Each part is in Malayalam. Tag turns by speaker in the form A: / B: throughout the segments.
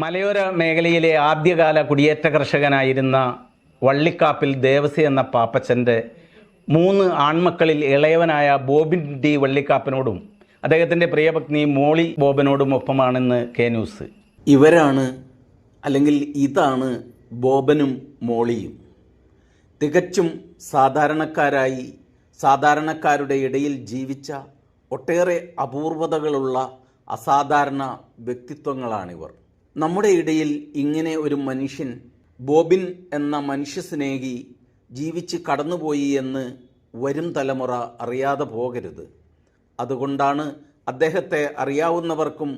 A: മലയോര മേഖലയിലെ ആദ്യകാല കുടിയേറ്റ കർഷകനായിരുന്ന വള്ളിക്കാപ്പിൽ ദേവസി എന്ന പാപ്പച്ചൻ്റെ 3 ആൺമക്കളിൽ ഇളയവനായ ബോബിൻ ഡി വള്ളിക്കാപ്പനോടും അദ്ദേഹത്തിൻ്റെ പ്രിയപത്നി മോളി ബോബനോടും ഒപ്പമാണെന്ന് കെ ന്യൂസ്.
B: ഇവരാണ്, അല്ലെങ്കിൽ ഇതാണ് ബോബനും മോളിയും. തികച്ചും സാധാരണക്കാരായി സാധാരണക്കാരുടെ ഇടയിൽ ജീവിച്ച ഒട്ടേറെ അപൂർവതകളുള്ള അസാധാരണ വ്യക്തിത്വങ്ങളാണിവർ. നമ്മുടെ ഇടയിൽ ഇങ്ങനെ ഒരു മനുഷ്യൻ, ബോബിൻ എന്ന മനുഷ്യസ്നേഹി ജീവിച്ച് കടന്നുപോയി എന്ന് വരും തലമുറ അറിയാതെ പോകരുത്. അതുകൊണ്ടാണ് അദ്ദേഹത്തെ അറിയാവുന്നവർക്കും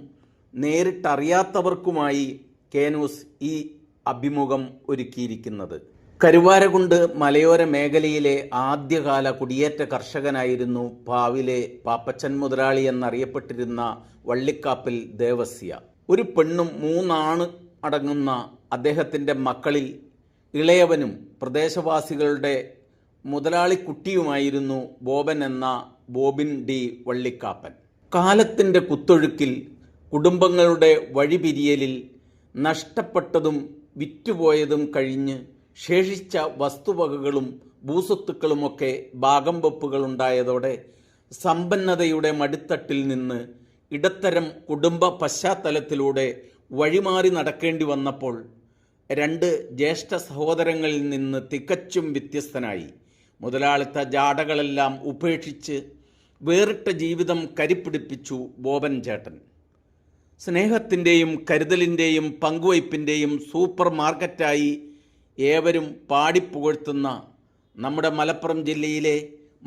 B: നേരിട്ടറിയാത്തവർക്കുമായി കെ ന്യൂസ് ഈ അഭിമുഖം ഒരുക്കിയിരിക്കുന്നത്. കരുവാരകുണ്ട് മലയോര മേഖലയിലെ ആദ്യകാല കുടിയേറ്റ കർഷകനായിരുന്നു പാവിലെ പാപ്പച്ചൻ മുതലാളി എന്നറിയപ്പെട്ടിരുന്ന വള്ളിക്കാപ്പിൽ ദേവസ്യ. ഒരു പെണ്ണും 3 ആണ് അടങ്ങുന്ന അദ്ദേഹത്തിൻ്റെ മക്കളിൽ ഇളയവനും പ്രദേശവാസികളുടെ മുതലാളിക്കുട്ടിയുമായിരുന്നു ബോബൻ എന്ന ബോബിൻ ഡി വള്ളിക്കാപ്പൻ. കാലത്തിൻ്റെ കുത്തൊഴുക്കിൽ, കുടുംബങ്ങളുടെ വഴിപിരിയലിൽ നഷ്ടപ്പെട്ടതും വിറ്റുപോയതും കഴിഞ്ഞ് ശേഷിച്ച വസ്തുവകകളും ഭൂസ്വത്തുക്കളുമൊക്കെ ഭാഗം വെപ്പുകളുണ്ടായതോടെ സമ്പന്നതയുടെ മടിത്തട്ടിൽ നിന്ന് ഇടത്തരം കുടുംബ പശ്ചാത്തലത്തിലൂടെ വഴിമാറി നടക്കേണ്ടി വന്നപ്പോൾ 2 ജ്യേഷ്ഠ സഹോദരങ്ങളിൽ നിന്ന് തികച്ചും വ്യത്യസ്തനായി മുതലാളിത്ത ജാടകളെല്ലാം ഉപേക്ഷിച്ച് വേറിട്ട ജീവിതം കരിപ്പിടിപ്പിച്ചു ബോബൻ ചേട്ടൻ. സ്നേഹത്തിൻ്റെയും കരുതലിൻ്റെയും പങ്കുവയ്പ്പിൻ്റെയും സൂപ്പർ മാർക്കറ്റായി ഏവരും പാടിപ്പുകഴ്ത്തുന്ന നമ്മുടെ മലപ്പുറം ജില്ലയിലെ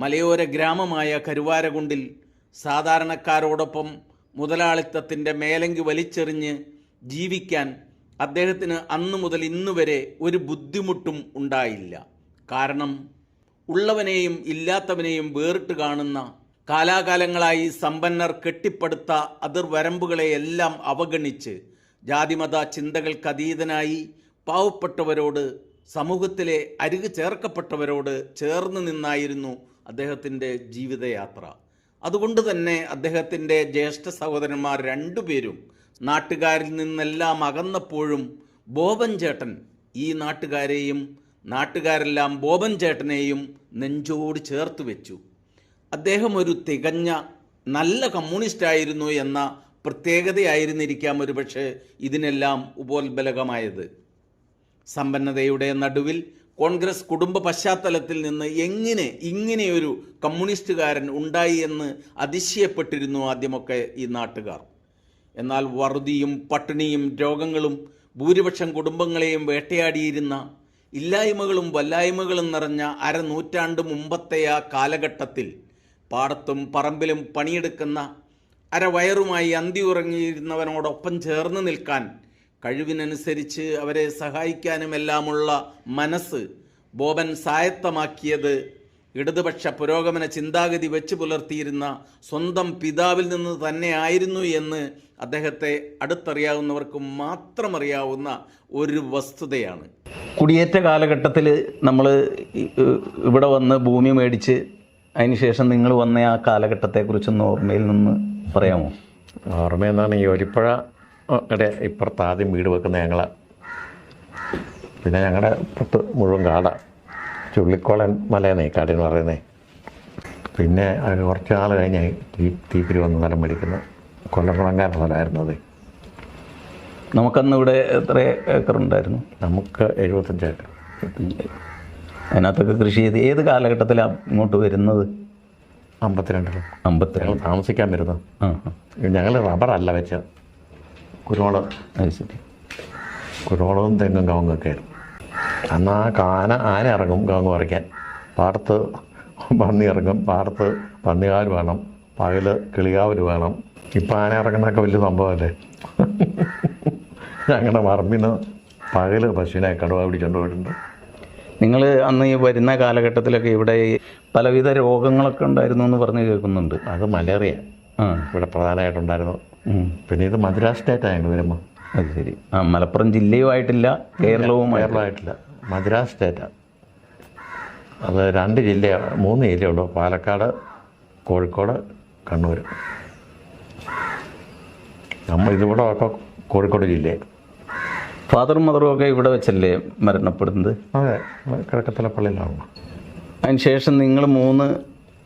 B: മലയോര ഗ്രാമമായ കരുവാരകുണ്ടിൽ സാധാരണക്കാരോടൊപ്പം മുതലാളിത്തത്തിൻ്റെ മേലങ്കി വലിച്ചെറിഞ്ഞ് ജീവിക്കാൻ അദ്ദേഹത്തിന് അന്നു മുതൽ ഇന്നുവരെ ഒരു ബുദ്ധിമുട്ടും ഉണ്ടായില്ല. കാരണം ഉള്ളവനെയും ഇല്ലാത്തവനെയും വേറിട്ട് കാണുന്ന, കാലാകാലങ്ങളായി സമ്പന്നർ കെട്ടിപ്പടുത്ത അതിർവരമ്പുകളെയെല്ലാം അവഗണിച്ച് ജാതിമത ചിന്തകൾക്കതീതനായി പാവപ്പെട്ടവരോട്, സമൂഹത്തിലെ അരികു ചേർക്കപ്പെട്ടവരോട് ചേർന്ന് നിന്നായിരുന്നു അദ്ദേഹത്തിൻ്റെ ജീവിതയാത്ര. അതുകൊണ്ട് തന്നെ അദ്ദേഹത്തിൻ്റെ ജ്യേഷ്ഠ സഹോദരന്മാർ 2 പേരും നാട്ടുകാരിൽ നിന്നെല്ലാം അകന്നപ്പോഴും ബോബൻ ചേട്ടൻ ഈ നാട്ടുകാരെയും നാട്ടുകാരെല്ലാം ബോബൻ ചേട്ടനെയും നെഞ്ചോട് ചേർത്ത് വെച്ചു. അദ്ദേഹം ഒരു തികഞ്ഞ നല്ല കമ്മ്യൂണിസ്റ്റായിരുന്നു എന്ന പ്രത്യേകതയായിരുന്നിരിക്കാം ഒരുപക്ഷെ ഇതിനെല്ലാം ഉപോത്ബലകമായത്. സമ്പന്നതയുടെ നടുവിൽ കോൺഗ്രസ് കുടുംബ പശ്ചാത്തലത്തിൽ നിന്ന് എങ്ങനെ ഇങ്ങനെയൊരു കമ്മ്യൂണിസ്റ്റുകാരൻ ഉണ്ടായി എന്ന് അതിശയപ്പെട്ടിരുന്നു ആദ്യമൊക്കെ ഈ നാട്ടുകാർ. എന്നാൽ വറുതിയും പട്ടിണിയും രോഗങ്ങളും ഭൂരിപക്ഷം കുടുംബങ്ങളെയും വേട്ടയാടിയിരുന്ന, ഇല്ലായ്മകളും വല്ലായ്മകളും നിറഞ്ഞ 1/2 നൂറ്റാണ്ട് മുമ്പത്തെ ആ കാലഘട്ടത്തിൽ പാടത്തും പറമ്പിലും പണിയെടുക്കുന്ന അരവയറുമായി അന്തി ഉറങ്ങിയിരുന്നവനോടൊപ്പം ചേർന്ന് നിൽക്കാൻ, കഴിവിനനുസരിച്ച് അവരെ സഹായിക്കാനുമെല്ലാമുള്ള മനസ്സ് ബോബൻ സ്വായത്തമാക്കിയത് ഇടതുപക്ഷ പുരോഗമന ചിന്താഗതി വെച്ച് പുലർത്തിയിരുന്ന സ്വന്തം പിതാവിൽ നിന്ന് തന്നെ ആയിരുന്നു എന്ന് അദ്ദേഹത്തെ അടുത്തറിയാവുന്നവർക്ക് മാത്രം അറിയാവുന്ന ഒരു വസ്തുതയാണ്.
A: കുടിയേറ്റ കാലഘട്ടത്തിൽ നമ്മൾ ഇവിടെ വന്ന് ഭൂമി മേടിച്ച് അതിനുശേഷം നിങ്ങൾ വന്ന ആ കാലഘട്ടത്തെക്കുറിച്ചൊന്ന് ഓർമ്മയിൽ നിന്ന് പറയാമോ?
C: ഓർമ്മയെന്നാണ് ഈ ഒലിപ്പുഴ ഇപ്പുറത്ത് ആദ്യം വീട് വെക്കുന്ന ഞങ്ങൾ. പിന്നെ ഞങ്ങളുടെ ഇപ്പുറത്ത് മുഴുവൻ കാടാണ്, ചുള്ളിക്കോളൻ മലയെന്നേ കാടെന്ന് പറയുന്നത്. പിന്നെ അത് കുറച്ച് നാൾ കഴിഞ്ഞ് തീപ്പിരി വന്ന് സ്ഥലം മേടിക്കുന്നത് കൊല്ലംകുളങ്കാര സ്ഥലമായിരുന്നു അത്.
A: നമുക്കന്ന് ഇവിടെ എത്ര ഏക്കർ ഉണ്ടായിരുന്നു?
C: നമുക്ക് 75 ഏക്കർ.
A: അതിനകത്തൊക്കെ കൃഷി ചെയ്ത് ഏത് കാലഘട്ടത്തിലാണ് ഇങ്ങോട്ട് വരുന്നത്?
C: 52.
A: ഞങ്ങൾ
C: താമസിക്കാൻ വരുന്നത്. ഞങ്ങൾ റബ്ബറല്ല വെച്ചത്, കുരുമുളക്.
A: അത് ശരി.
C: കുരുമുളകും തെങ്ങും കവുങ്ങൊക്കെ ആയിരുന്നു. അന്ന് ആന ഇറങ്ങും കവുങ്ങ് പറിക്കാൻ. പാടത്ത് പന്നി ഇറങ്ങും, പാടത്ത് പന്നികാൽ വേണം, പകല് കിളികാവൽ വേണം. ഇപ്പം ആന ഇറങ്ങുന്നതൊക്കെ വലിയ സംഭവമല്ലേ. ഞങ്ങളുടെ പറമ്പിന്ന് പകല് പശുവിനെ കടുവ പിടിച്ചുകൊണ്ട് പോയിട്ടുണ്ട്.
A: നിങ്ങൾ അന്ന് ഈ വരുന്ന കാലഘട്ടത്തിലൊക്കെ ഇവിടെ പലവിധ രോഗങ്ങളൊക്കെ ഉണ്ടായിരുന്നു എന്ന് പറഞ്ഞ് കേൾക്കുന്നുണ്ട്.
C: അത് മലേറിയ ഇവിടെ പ്രധാനമായിട്ടുണ്ടായിരുന്നു. പിന്നെ ഇത് മദ്രാസ് സ്റ്റേറ്റാണ് ഞങ്ങൾ വരുമ്പോൾ.
A: അത് ശരി. മലപ്പുറം ജില്ലയുമായിട്ടില്ല,
C: കേരളവുമായിട്ടില്ല, മദ്രാസ് സ്റ്റേറ്റാണ്. അത് 2 ജില്ല, 3 ജില്ലയുള്ളൂ: പാലക്കാട്, കോഴിക്കോട്, കണ്ണൂർ. നമ്മൾ ഇതിവിടെ ഒക്കെ കോഴിക്കോട് ജില്ലയിൽ.
A: ഫാദറും മദറും ഒക്കെ ഇവിടെ വെച്ചല്ലേ മരണപ്പെടുന്നത്?
C: അതെ, കിഴക്കത്തല പള്ളിയിലാണ്.
A: അതിന് ശേഷം നിങ്ങൾ 3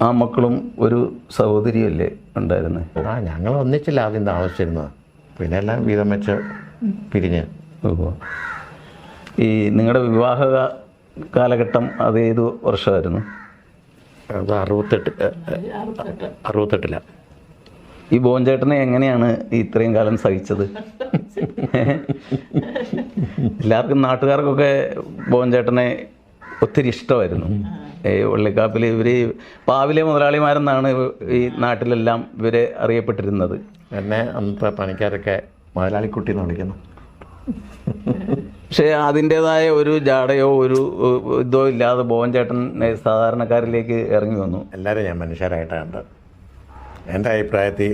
A: ആൺമക്കളും ഒരു സഹോദരിയല്ലേ ഉണ്ടായിരുന്നത്?
C: ഞങ്ങൾ ഒന്നിച്ചില്ല ആദ്യം താമസിച്ചിരുന്നത്, പിന്നെ എല്ലാം വീതം വെച്ച് പിരിഞ്ഞ്.
A: ഓഹോ. ഈ നിങ്ങളുടെ വിവാഹ കാലഘട്ടം അത് ഏത് വർഷമായിരുന്നു?
C: അത് 68
A: ഈ ബോബൻചേട്ടനെ എങ്ങനെയാണ് ഇത്രയും കാലം സഹിച്ചത്? എല്ലാവർക്കും നാട്ടുകാർക്കൊക്കെ ബോബൻചേട്ടനെ ഒത്തിരി ഇഷ്ടമായിരുന്നു. വള്ളിക്കാപ്പിൽ ഇവർ പാവിലെ മുതലാളിമാരെന്നാണ് ഈ നാട്ടിലെല്ലാം ഇവരെ അറിയപ്പെട്ടിരുന്നത്.
C: എന്നെ അന്നത്തെ പണിക്കാരൊക്കെ മുതലാളിക്കുട്ടി എന്ന് വിളിക്കുന്നു.
A: പക്ഷേ അതിൻ്റേതായ ഒരു ജാടയോ ഒരു ഇതോ ഇല്ലാതെ ബോബൻചേട്ടൻ സാധാരണക്കാരിലേക്ക് ഇറങ്ങി വന്നു.
C: എല്ലാവരും ഞാൻ മനുഷ്യരായിട്ടാണ് കണ്ടത്. എൻ്റെ അഭിപ്രായത്തിൽ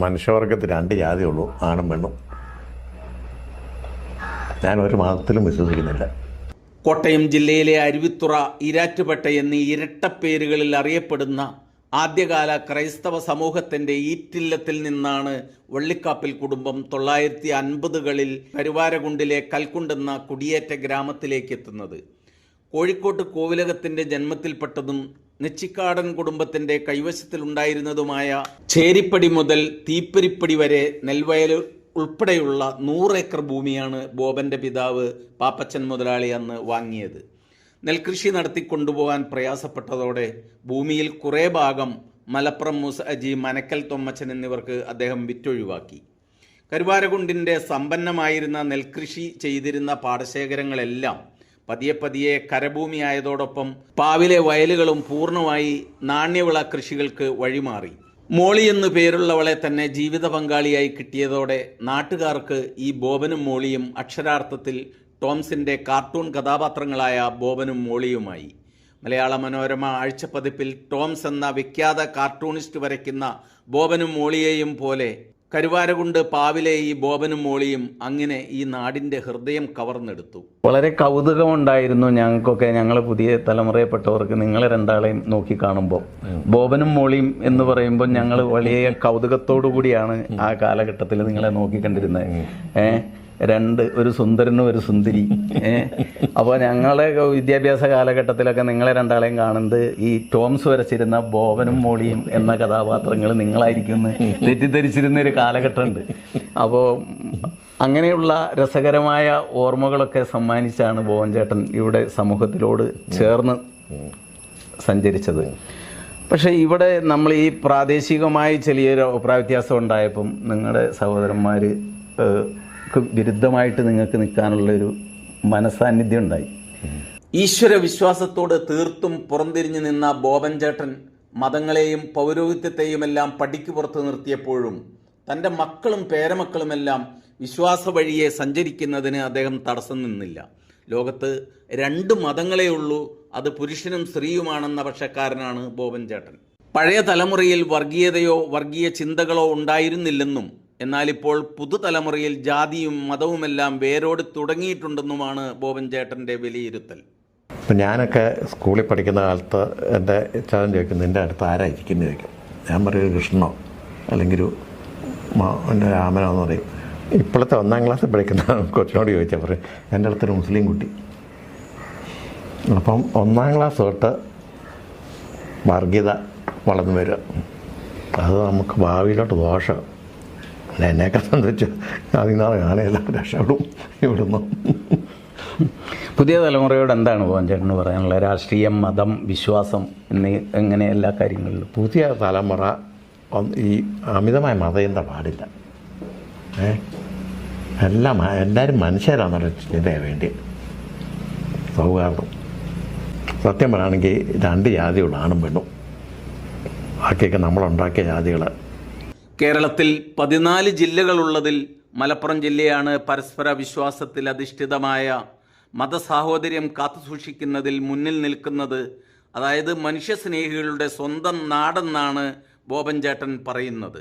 C: മനുഷ്യവർഗത്തിൽ 2 ജാതിയുള്ളൂ, ആണും പെണ്ണും. ഞാൻ ഒരു മതത്തിലും വിശ്വസിക്കുന്നില്ല.
B: കോട്ടയം ജില്ലയിലെ അരുവിത്തുറ, ഈരാറ്റുപേട്ട എന്നീ ഇരട്ടപ്പേരുകളിൽ അറിയപ്പെടുന്ന ആദ്യകാല ക്രൈസ്തവ സമൂഹത്തിൻ്റെ ഈറ്റില്ലത്തിൽ നിന്നാണ് വള്ളിക്കാപ്പിൽ കുടുംബം 1950കളിൽ കരുവാരകുണ്ടിലെ കൽക്കുണ്ടെന്ന കുടിയേറ്റ ഗ്രാമത്തിലേക്ക് എത്തുന്നത്. കോഴിക്കോട്ട് കോവിലകത്തിൻ്റെ ജന്മത്തിൽപ്പെട്ടതും നെച്ചിക്കാടൻ കുടുംബത്തിൻ്റെ കൈവശത്തിലുണ്ടായിരുന്നതുമായ ചേരിപ്പടി മുതൽ തീപ്പരിപ്പടി വരെ നെൽവയൽ ഉൾപ്പെടെയുള്ള 100 ഏക്കർ ഭൂമിയാണ് ബോബൻ്റെ പിതാവ് പാപ്പച്ചൻ മുതലാളി അന്ന് വാങ്ങിയത്. നെൽകൃഷി നടത്തിക്കൊണ്ടുപോകാൻ പ്രയാസപ്പെട്ടതോടെ ഭൂമിയിൽ കുറേ ഭാഗം മലപ്പുറം മുസഅജി, മനക്കൽ തൊമ്മച്ചൻ എന്നിവർക്ക് അദ്ദേഹം വിറ്റൊഴിവാക്കി. കരുവാരകുണ്ടിൻ്റെ സമ്പന്നമായിരുന്ന നെൽകൃഷി ചെയ്തിരുന്ന പാടശേഖരങ്ങളെല്ലാം പതിയെ കരഭൂമിയായതോടൊപ്പം പാവിലെ വയലുകളും പൂർണ്ണമായി നാണ്യവിള കൃഷികൾക്ക് വഴിമാറി. മോളി എന്നു പേരുള്ളവളെ തന്നെ ജീവിത പങ്കാളിയായി കിട്ടിയതോടെ നാട്ടുകാർക്ക് ഈ ബോബനും മോളിയും അക്ഷരാർത്ഥത്തിൽ ടോംസിൻ്റെ കാർട്ടൂൺ കഥാപാത്രങ്ങളായ ബോബനും മോളിയുമായി. മലയാള മനോരമ ആഴ്ചപ്പതിപ്പിൽ ടോംസ് എന്ന വിഖ്യാത കാർട്ടൂണിസ്റ്റ് വരയ്ക്കുന്ന ബോബനും മോളിയെയും പോലെ കരുവാരകുണ്ട് പാവിലെ ഈ ബോബനും മോളിയും അങ്ങനെ ഈ നാടിൻ്റെ ഹൃദയം കവർന്നെടുത്തു.
A: വളരെ കൗതുകമുണ്ടായിരുന്നു ഞങ്ങൾക്കൊക്കെ, ഞങ്ങൾ പുതിയ തലമുറയിൽപ്പെട്ടവർക്ക് നിങ്ങളെ 2ആളെയും നോക്കി കാണുമ്പോൾ. ബോബനും മോളിയും എന്ന് പറയുമ്പോൾ ഞങ്ങൾ വലിയ കൗതുകത്തോടു കൂടിയാണ് ആ കാലഘട്ടത്തിൽ നിങ്ങളെ നോക്കിക്കണ്ടിരുന്നത്. ഒരു സുന്ദരനും ഒരു സുന്ദരി. അപ്പോൾ ഞങ്ങളെ വിദ്യാഭ്യാസ കാലഘട്ടത്തിലൊക്കെ നിങ്ങളെ 2ആളെയും കാണുന്നത് ഈ ടോംസ് വരച്ചിരുന്ന ബോബനും മോളിയും എന്ന കഥാപാത്രങ്ങൾ നിങ്ങളായിരിക്കുമെന്ന് തെറ്റിദ്ധരിച്ചിരുന്ന ഒരു കാലഘട്ടമുണ്ട്. അപ്പോൾ അങ്ങനെയുള്ള രസകരമായ ഓർമ്മകളൊക്കെ സമ്മാനിച്ചാണ് ബോബൻചേട്ടൻ ഇവിടെ സമൂഹത്തിലോട് ചേർന്ന് സഞ്ചരിച്ചത്. പക്ഷേ ഇവിടെ നമ്മൾ ഈ പ്രാദേശികമായി ചെറിയൊരു അഭിപ്രായ വ്യത്യാസം ഉണ്ടായപ്പം നിങ്ങളുടെ സഹോദരന്മാർ വിരുദ്ധമായിട്ട് നിങ്ങൾക്ക് നിൽക്കാനുള്ളൊരു മനസാന്നിധ്യം ഉണ്ടായി.
B: ഈശ്വര വിശ്വാസത്തോട് തീർത്തും പുറംതിരിഞ്ഞു നിന്ന ബോബൻചേട്ടൻ മതങ്ങളെയും പൗരോഹിത്യത്തെയുമെല്ലാം പടിക്ക് പുറത്ത് നിർത്തിയപ്പോഴും തൻ്റെ മക്കളും പേരമക്കളുമെല്ലാം വിശ്വാസ വഴിയെ സഞ്ചരിക്കുന്നതിന് അദ്ദേഹം തടസ്സം നിന്നില്ല. ലോകത്ത് 2 മതങ്ങളേ ഉള്ളൂ, അത് പുരുഷനും സ്ത്രീയുമാണെന്ന പക്ഷക്കാരനാണ് ബോബൻചേട്ടൻ. പഴയ തലമുറയിൽ വർഗീയതയോ വർഗീയ ചിന്തകളോ ഉണ്ടായിരുന്നില്ലെന്നും എന്നാലിപ്പോൾ പുതുതലമുറയിൽ ജാതിയും മതവുമെല്ലാം വേരോട് തുടങ്ങിയിട്ടുണ്ടെന്നുമാണ് ബോബൻചേട്ടൻ്റെ വിലയിരുത്തൽ.
C: ഇപ്പം ഞാനൊക്കെ സ്കൂളിൽ പഠിക്കുന്ന കാലത്ത് എൻ്റെ ചാൻ ചോദിക്കും, നിൻ്റെ അടുത്ത് ആരായിരിക്കുന്നത് ചോദിക്കും. ഞാൻ പറയും കൃഷ്ണനോ അല്ലെങ്കിൽ എൻ്റെ രാമനോ എന്ന് പറയും. ഇപ്പോഴത്തെ 1ാം ക്ലാസ്സിൽ പഠിക്കുന്ന കൊച്ചിനോട് ചോദിച്ചാൽ പറയും എൻ്റെ അടുത്തൊരു മുസ്ലിം കുട്ടി. അപ്പം 1ാം ക്ലാസ് തൊട്ട് വർഗീയത വളർന്നു വരിക, അത് നമുക്ക് ഭാവിയിലോട്ട് ദോഷം. എന്നെയൊക്കെ സംബന്ധിച്ച് അതിനാണ് ഞാനെല്ലാം രക്ഷപ്പെടും ഇവിടുന്ന്.
A: പുതിയ തലമുറയോട് എന്താണ് ബോബൻചേട്ടന് പറയാനുള്ളത്? രാഷ്ട്രീയം, മതം, വിശ്വാസം എങ്ങനെ എല്ലാ കാര്യങ്ങളിലും
C: പുതിയ തലമുറ ഈ അമിതമായ മതചിന്ത പാടില്ല. എല്ലാവരും മനുഷ്യരാണെന്നുള്ള ചിന്തയാണ് വേണ്ടി. സൗഹാർദ്ദം. സത്യം പറയുകയാണെങ്കിൽ 2 ജാതിയുള്ള ആണും പെണ്ണും, ബാക്കിയൊക്കെ നമ്മളുണ്ടാക്കിയ ജാതികൾ.
B: കേരളത്തിൽ 14 ജില്ലകളുള്ളതിൽ മലപ്പുറം ജില്ലയാണ് പരസ്പര വിശ്വാസത്തിൽ അധിഷ്ഠിതമായ മതസാഹോദര്യം കാത്തുസൂക്ഷിക്കുന്നതിൽ മുന്നിൽ നിൽക്കുന്നത്. അതായത് മനുഷ്യസ്നേഹികളുടെ സ്വന്തം നാടെന്നാണ് ബോബൻചേട്ടൻ പറയുന്നത്.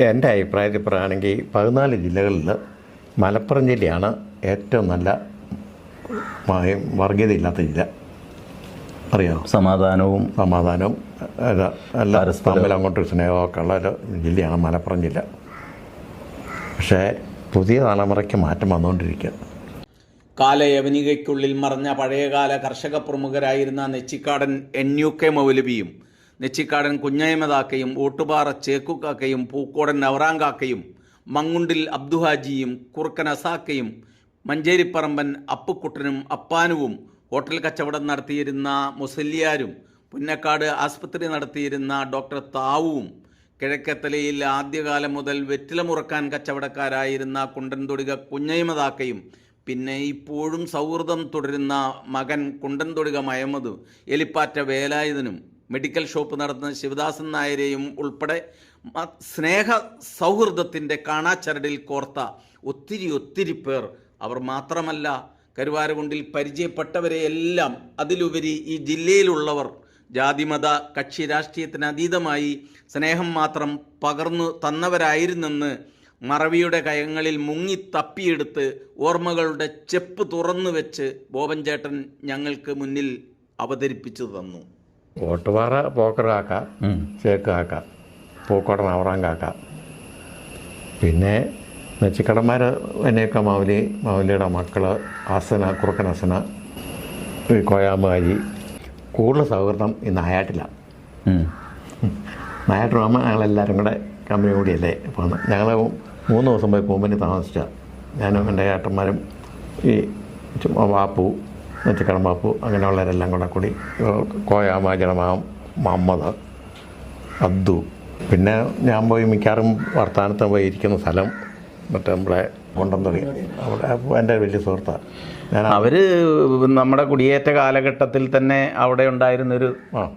C: എൻ്റെ അഭിപ്രായത്തിൽ പറയുകയാണെങ്കിൽ 14 ജില്ലകളിൽ മലപ്പുറം ജില്ലയാണ് ഏറ്റവും നല്ല വർഗീയതയില്ലാത്ത ജില്ല. അറിയാമോ?
A: സമാധാനവും
C: എല്ലാം തമ്മിൽ അങ്ങോട്ട് സ്നേഹമൊക്കെ ഉള്ള ഒരു ജില്ലയാണ് മലപ്പുറം ജില്ല. പക്ഷേ പുതിയ തലമുറയ്ക്ക് മാറ്റം വന്നുകൊണ്ടിരിക്കുക.
B: കാലയവനികയ്ക്കുള്ളിൽ മറഞ്ഞ പഴയകാല കർഷക പ്രമുഖരായിരുന്ന നെച്ചിക്കാടൻ NUK മൗലവിയും നെച്ചിക്കാടൻ കുഞ്ഞയ്മദാക്കയും ഓട്ടുപാറ ചേക്കുക്കാക്കയും പൂക്കോടൻ നവറാങ്കാക്കയും മങ്ങുണ്ടിൽ അബ്ദുഹാജിയും കുറുക്കൻ അസാക്കയും മഞ്ചേരിപ്പറമ്പൻ അപ്പുക്കുട്ടനും അപ്പാനുവും ഹോട്ടൽ കച്ചവടം നടത്തിയിരുന്ന മുസല്ലിയാരും പുന്നക്കാട് ആസ്പത്രി നടത്തിയിരുന്ന ഡോക്ടർ താവുവും കിഴക്കത്തലയിൽ ആദ്യകാലം മുതൽ വെറ്റില മുറക്കാൻ കച്ചവടക്കാരായിരുന്ന കുണ്ടൻതൊടിക കുഞ്ഞയ്മദാക്കയും പിന്നെ ഇപ്പോഴും സൗഹൃദം തുടരുന്ന മകൻ കുണ്ടൻതൊടിക മഹമ്മദ് എലിപ്പാറ്റ വേലായുധനും മെഡിക്കൽ ഷോപ്പ് നടത്തുന്ന ശിവദാസൻ നായരെയും ഉൾപ്പെടെ സ്നേഹ സൗഹൃദത്തിൻ്റെ കാണാച്ചരടിൽ കോർത്ത ഒത്തിരി പേർ. അവർ മാത്രമല്ല, കരുവാരകുണ്ടിൽ പരിചയപ്പെട്ടവരെയെല്ലാം, അതിലുപരി ഈ ജില്ലയിലുള്ളവർ ജാതിമത കക്ഷി രാഷ്ട്രീയത്തിന് അതീതമായി സ്നേഹം മാത്രം പകർന്നു തന്നവരായിരുന്നെന്ന് മറവിയുടെ കയങ്ങളിൽ മുങ്ങി തപ്പിയെടുത്ത് ഓർമ്മകളുടെ ചെപ്പ് തുറന്നു വെച്ച് ബോബൻ ചേട്ടൻ ഞങ്ങൾക്ക് മുന്നിൽ അവതരിപ്പിച്ചു തന്നു.
C: ഓട്ടുപാറ പോക്കറാക്ക, ചേക്കാക്ക, പൂക്കോടൻ അവറാങ്കാക്ക, പിന്നെ നെച്ചിക്കടന്മാർ എന്നെയൊക്കെ മൗലിയുടെ മക്കൾ അസന, കുറുക്കൻ അസന, കോയാമ്പുകാരി. കൂടുതൽ സൗഹൃദം ഈ നായാട്ടിലാണ്. നായാട്ടിലാകുമ്പോൾ ഞങ്ങളെല്ലാവരും കൂടെ കമ്പനി കൂടിയല്ലേ പോകുന്നത്. ഞങ്ങൾ 3 ദിവസം പോയി പൂമ്പനി താമസിച്ച ഞാനും എൻ്റെ ഏട്ടന്മാരും ഈ വാപ്പു, നെച്ചിക്കടം വാപ്പു, അങ്ങനെയുള്ളവരെല്ലാം കൂടി കോയാമാജിയുടെ മുഹമ്മദ്, അബ്ദു. പിന്നെ ഞാൻ പോയി മിക്കവാറും വർത്തമാനത്തിന് പോയി ഇരിക്കുന്ന സ്ഥലം മറ്റേ നമ്മളെ കൊണ്ടംതൊടി, അവിടെ എൻ്റെ വലിയ സുഹൃത്താണ്.
A: അവർ നമ്മുടെ കുടിയേറ്റ കാലഘട്ടത്തിൽ തന്നെ അവിടെ ഉണ്ടായിരുന്നൊരു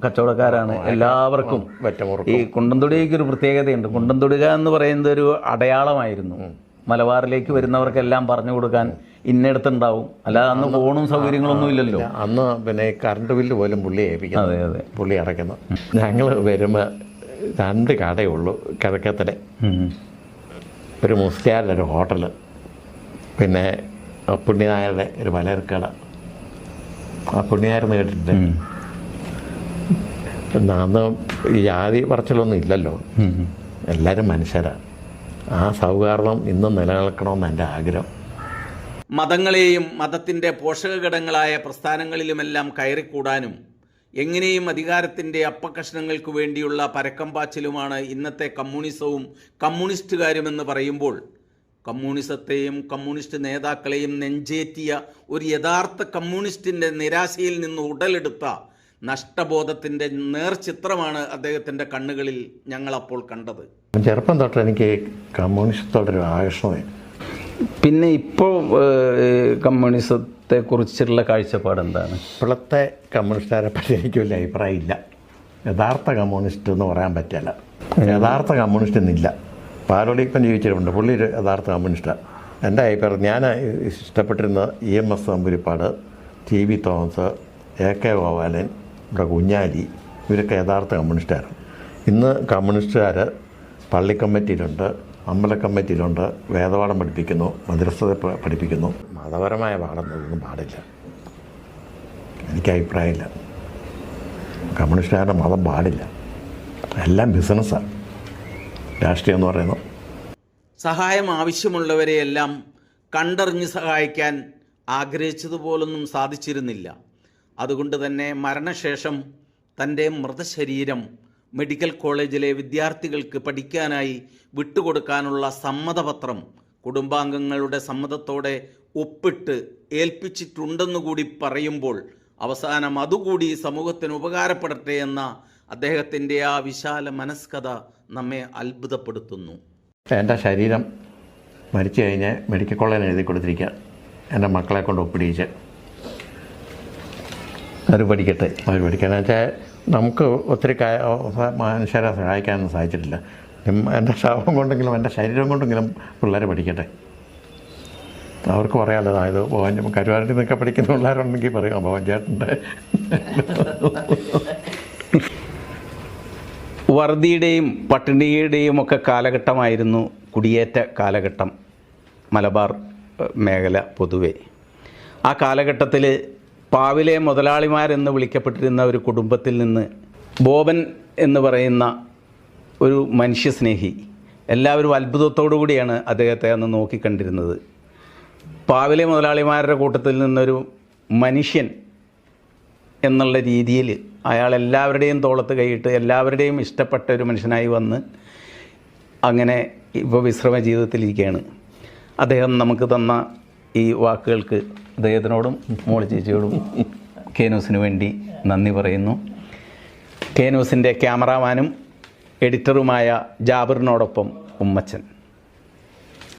A: കച്ചവടക്കാരാണ്. എല്ലാവർക്കും ഈ കുണ്ടംതൊടിക്ക് ഒരു പ്രത്യേകതയുണ്ട്. കുണ്ടംതൊടിക എന്ന് പറയുന്നത് ഒരു അടയാളമായിരുന്നു. മലബാറിലേക്ക് വരുന്നവർക്കെല്ലാം പറഞ്ഞു കൊടുക്കാൻ ഇന്നടത്തുണ്ടാവും. അല്ലാതെ അന്ന് ഫോണും സൗകര്യങ്ങളൊന്നും ഇല്ലല്ലോ.
C: അന്ന് പിന്നെ കറണ്ട് ബില്ല് പോലും പുള്ളി ഏൽപ്പിക്കുന്നു.
A: അതെ.
C: പുള്ളി അടയ്ക്കുന്നു. ഞങ്ങൾ വരുമ്പോൾ 2 കടയുള്ളൂ കിഴക്കത്തിലെ. ഒരു മുസ്ലിയാരുടെ ഒരു ഹോട്ടൽ, പിന്നെ പുണ്യനായരുടെ ഒരു പലചരക്കട. ആ പുണ്യനായരെന്ന് കേട്ടിട്ടുണ്ട്. അന്ന് ഈ ജാതി പറച്ചിലൊന്നും ഇല്ലല്ലോ, എല്ലാവരും മനുഷ്യരാണ്. ആ സൗഹാർദ്ദം ഇന്നും നിലനിൽക്കണമെന്ന് എൻ്റെ ആഗ്രഹം.
B: മതങ്ങളെയും മതത്തിൻ്റെ പോഷകഘടകങ്ങളായ പ്രസ്ഥാനങ്ങളിലുമെല്ലാം കയറിക്കൂടാനും എങ്ങനെയും അധികാരത്തിൻ്റെ അപ്പക്കഷ്ണങ്ങൾക്ക് വേണ്ടിയുള്ള പരക്കം പാച്ചിലുമാണ് ഇന്നത്തെ കമ്മ്യൂണിസവും കമ്മ്യൂണിസ്റ്റുകാരുമെന്ന് പറയുമ്പോൾ, കമ്മ്യൂണിസത്തെയും കമ്മ്യൂണിസ്റ്റ് നേതാക്കളെയും നെഞ്ചേറ്റിയ ഒരു യഥാർത്ഥ കമ്മ്യൂണിസ്റ്റിൻ്റെ നിരാശയിൽ നിന്ന് ഉടലെടുത്ത നഷ്ടബോധത്തിൻ്റെ നേർചിത്രമാണ് അദ്ദേഹത്തിൻ്റെ കണ്ണുകളിൽ ഞങ്ങളപ്പോൾ കണ്ടത്.
C: ചെറുപ്പം തൊട്ട് എനിക്ക് കമ്മ്യൂണിസത്തോടൊരു ആകർഷണമായി.
A: പിന്നെ ഇപ്പോൾ കമ്മ്യൂണിസത്തെ കുറിച്ചുള്ള കാഴ്ചപ്പാട് എന്താണ്?
C: ഇപ്പോഴത്തെ കമ്മ്യൂണിസ്റ്റുകാരെ പറ്റി എനിക്ക് വലിയ അഭിപ്രായം ഇല്ല. യഥാർത്ഥ കമ്മ്യൂണിസ്റ്റ് എന്ന് പറയാൻ പറ്റില്ല. യഥാർത്ഥ കമ്മ്യൂണിസ്റ്റ് എന്നില്ല. പാലോളി ഇപ്പം ജീവിച്ചിട്ടുണ്ട്, പുള്ളി ഒരു യഥാർത്ഥ കമ്മ്യൂണിസ്റ്റാണ്. എൻ്റെ അഭിപ്രായം, ഞാൻ ഇഷ്ടപ്പെട്ടിരുന്ന EMS Namboodiripad, TV Thomas, AK Gopalan, ഇവിടെ കുഞ്ഞാലി, ഇവരൊക്കെ യഥാർത്ഥ കമ്മ്യൂണിസ്റ്റുകാരാണ്. ഇന്ന് കമ്മ്യൂണിസ്റ്റുകാർ പള്ളി കമ്മിറ്റിയിലുണ്ട്, അമ്പല കമ്മിറ്റിയിലുണ്ട്, വേദപാഠം പഠിപ്പിക്കുന്നു, മദ്രസ പഠിപ്പിക്കുന്നു. മതപരമായ പാഠമൊന്നും പാടില്ല. എനിക്ക് അഭിപ്രായമില്ല. കമ്മ്യൂണിസ്റ്റുകാരുടെ മതം പാടില്ല. എല്ലാം ബിസിനസ്സാണ് രാഷ്ട്രീയം എന്ന് പറയുന്നത്.
B: സഹായം ആവശ്യമുള്ളവരെയെല്ലാം കണ്ടറിഞ്ഞ് സഹായിക്കാൻ ആഗ്രഹിച്ചതുപോലൊന്നും സാധിച്ചിരുന്നില്ല. അതുകൊണ്ട് തന്നെ മരണശേഷം തൻ്റെ മൃതശരീരം മെഡിക്കൽ കോളേജിലെ വിദ്യാർത്ഥികൾക്ക് പഠിക്കാനായി വിട്ടുകൊടുക്കാനുള്ള സമ്മതപത്രം കുടുംബാംഗങ്ങളുടെ സമ്മതത്തോടെ ഒപ്പിട്ട് ഏൽപ്പിച്ചിട്ടുണ്ടെന്നുകൂടി പറയുമ്പോൾ അവസാനം അതുകൂടി സമൂഹത്തിന് ഉപകാരപ്പെടട്ടെ എന്ന അദ്ദേഹത്തിൻ്റെ ആ വിശാല മനസ്കഥ നമ്മെ അത്ഭുതപ്പെടുത്തുന്നു.
C: എൻ്റെ ശരീരം മരിച്ചു കഴിഞ്ഞ് മെഡിക്കൽ കോളേജിൽ എഴുതി കൊടുത്തിരിക്കുക, എൻ്റെ മക്കളെ കൊണ്ട് ഒപ്പിടിയിച്ച്
A: അവർ പഠിക്കട്ടെ.
C: അവർ പഠിക്കാന്ന് വെച്ചാൽ നമുക്ക് ഒത്തിരി മനുഷ്യരെ സഹായിക്കാനൊന്നും സാധിച്ചിട്ടില്ല. എൻ്റെ ശവം കൊണ്ടെങ്കിലും എൻ്റെ ശരീരം കൊണ്ടെങ്കിലും പിള്ളേരെ പഠിക്കട്ടെ. അവർക്ക് പറയാമല്ലോ, അതായത് കരുവാരത്തിൽ നിന്നൊക്കെ പഠിക്കുന്ന പിള്ളേരുണ്ടെങ്കിൽ പറയാം ഭവൻ ചേട്ടൻ്റെ.
A: വറുതിയുടെയും പട്ടിണിയുടെയും ഒക്കെ കാലഘട്ടമായിരുന്നു കുടിയേറ്റ കാലഘട്ടം മലബാർ മേഖല പൊതുവെ. ആ കാലഘട്ടത്തിൽ പാവിലെ മുതലാളിമാരെന്ന് വിളിക്കപ്പെട്ടിരുന്ന ഒരു കുടുംബത്തിൽ നിന്ന് ബോബൻ എന്ന് പറയുന്ന ഒരു മനുഷ്യസ്നേഹി, എല്ലാവരും അത്ഭുതത്തോടു കൂടിയാണ് അദ്ദേഹത്തെ അന്ന് നോക്കിക്കണ്ടിരുന്നത്. പാവിലെ മുതലാളിമാരുടെ കൂട്ടത്തിൽ നിന്നൊരു മനുഷ്യൻ എന്നുള്ള രീതിയിൽ അയാൾ എല്ലാവരുടെയും തോളത്ത് കൈയിട്ട് എല്ലാവരുടെയും ഇഷ്ടപ്പെട്ട ഒരു മനുഷ്യനായി വന്ന് അങ്ങനെ ഇപ്പോൾ വിശ്രമ ജീവിതത്തിലിരിക്കുകയാണ്. അദ്ദേഹം നമുക്ക് തന്ന ഈ വാക്കുകൾക്ക് അദ്ദേഹത്തിനോടും മോളി ചേച്ചിയോടും കേനൂസിന് വേണ്ടി നന്ദി പറയുന്നു. കേനൂസിൻ്റെ ക്യാമറാമാനും എഡിറ്ററുമായ ജാബിറിനോടൊപ്പം ഉമ്മച്ചൻ.